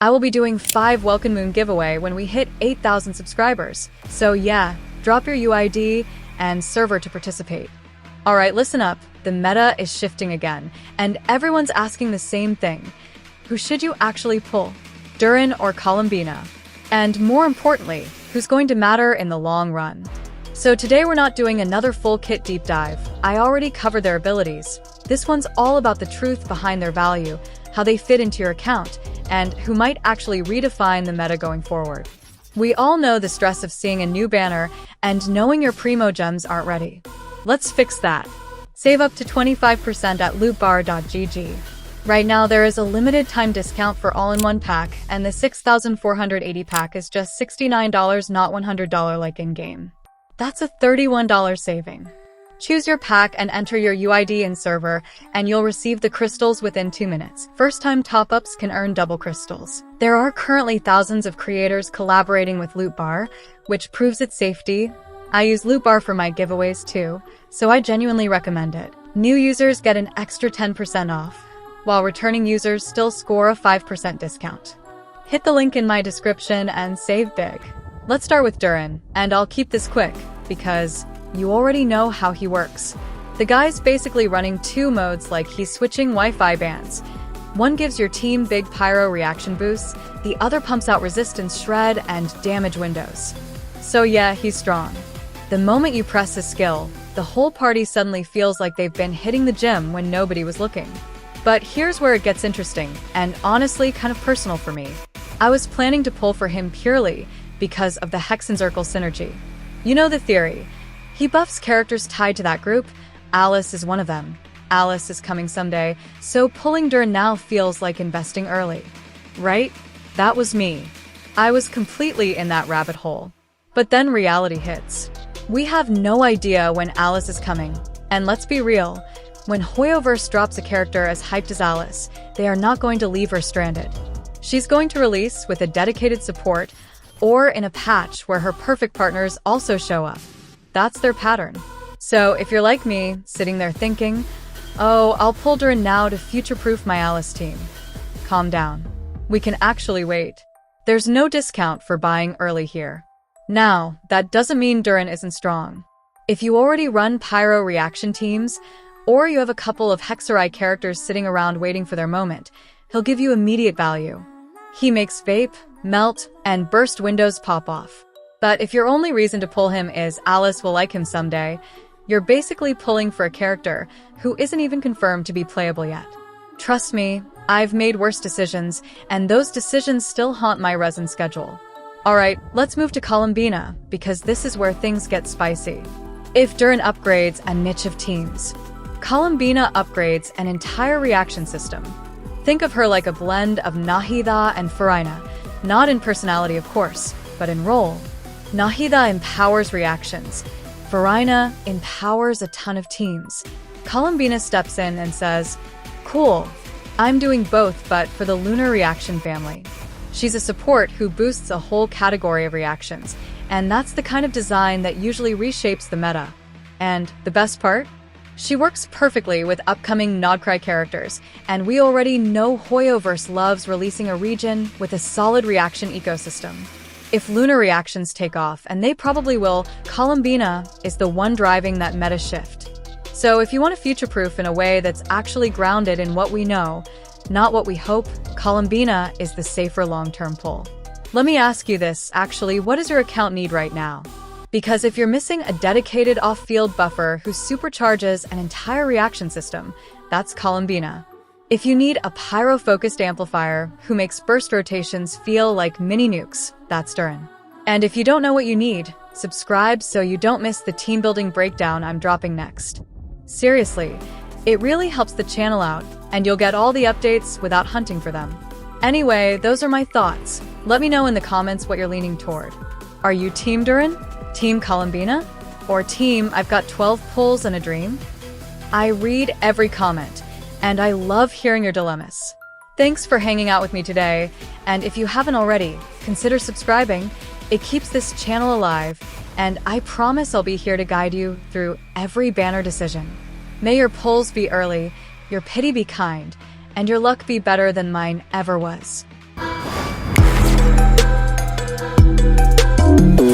I will be doing 5 Welcome Moon giveaway when we hit 8,000 subscribers. So yeah, drop your UID and server to participate. Alright, listen up. The meta is shifting again, and everyone's asking the same thing. Who should you actually pull? Duran or Colombina? And more importantly, who's going to matter in the long run? So today we're not doing another full kit deep dive. I already covered their abilities. This one's all about the truth behind their value, how they fit into your account, and who might actually redefine the meta going forward. We all know the stress of seeing a new banner and knowing your primogems aren't ready. Let's fix that. Save up to 25% at lootbar.gg. Right now there is a limited time discount for all-in-one pack, and the 6,480 pack is just $69, not $100 like in-game. That's a $31 saving. Choose your pack and enter your UID in server, and you'll receive the crystals within 2 minutes. First-time top-ups can earn double crystals. There are currently thousands of creators collaborating with LootBar, which proves its safety. I use LootBar for my giveaways too, so I genuinely recommend it. New users get an extra 10% off, while returning users still score a 5% discount. Hit the link in my description and save big. Let's start with Duran, and I'll keep this quick, because you already know how he works. The guy's basically running 2 modes, like he's switching Wi-Fi bands. One gives your team big pyro reaction boosts, the other pumps out resistance shred and damage windows. So yeah, he's strong. The moment you press his skill, the whole party suddenly feels like they've been hitting the gym when nobody was looking. But here's where it gets interesting, and honestly kind of personal for me. I was planning to pull for him purely because of the Hexencircle synergy. You know the theory. He buffs characters tied to that group. Alice is one of them. Alice is coming someday, so pulling Duran now feels like investing early. Right? That was me. I was completely in that rabbit hole. But then reality hits. We have no idea when Alice is coming. And let's be real, when Hoyoverse drops a character as hyped as Alice, they are not going to leave her stranded. She's going to release with a dedicated support, or in a patch where her perfect partners also show up. That's their pattern. So if you're like me, sitting there thinking, oh, I'll pull Duran now to future-proof my Alice team. Calm down. We can actually wait. There's no discount for buying early here. Now, that doesn't mean Duran isn't strong. If you already run pyro reaction teams, or you have a couple of Hexerai characters sitting around waiting for their moment, he'll give you immediate value. He makes vape, melt, and burst windows pop off. But if your only reason to pull him is Alice will like him someday, you're basically pulling for a character who isn't even confirmed to be playable yet. Trust me, I've made worse decisions, and those decisions still haunt my resin schedule. Alright, let's move to Colombina, because this is where things get spicy. If Duran upgrades a niche of teams, Colombina upgrades an entire reaction system. Think of her like a blend of Nahida and Farina, not in personality of course, but in role. Nahida empowers reactions. Farina empowers a ton of teams. Colombina steps in and says, cool, I'm doing both but for the Lunar reaction family. She's a support who boosts a whole category of reactions, and that's the kind of design that usually reshapes the meta. And the best part? She works perfectly with upcoming Krai characters, and we already know Hoyoverse loves releasing a region with a solid reaction ecosystem. If Lunar reactions take off, and they probably will, Colombina is the one driving that meta shift. So if you want to future-proof in a way that's actually grounded in what we know, not what we hope, Colombina is the safer long-term pull. Let me ask you this, actually, what does your account need right now? Because if you're missing a dedicated off-field buffer who supercharges an entire reaction system, that's Colombina. If you need a pyro-focused amplifier who makes burst rotations feel like mini nukes, that's Duran. And if you don't know what you need, subscribe so you don't miss the team-building breakdown I'm dropping next. Seriously, it really helps the channel out, and you'll get all the updates without hunting for them. Anyway, those are my thoughts. Let me know in the comments what you're leaning toward. Are you Team Duran? Team Colombina? Or Team I've got 12 pulls and a dream? I read every comment, and I love hearing your dilemmas. Thanks for hanging out with me today, and if you haven't already, consider subscribing. It keeps this channel alive, and I promise I'll be here to guide you through every banner decision. May your pulls be early, your pity be kind, and your luck be better than mine ever was.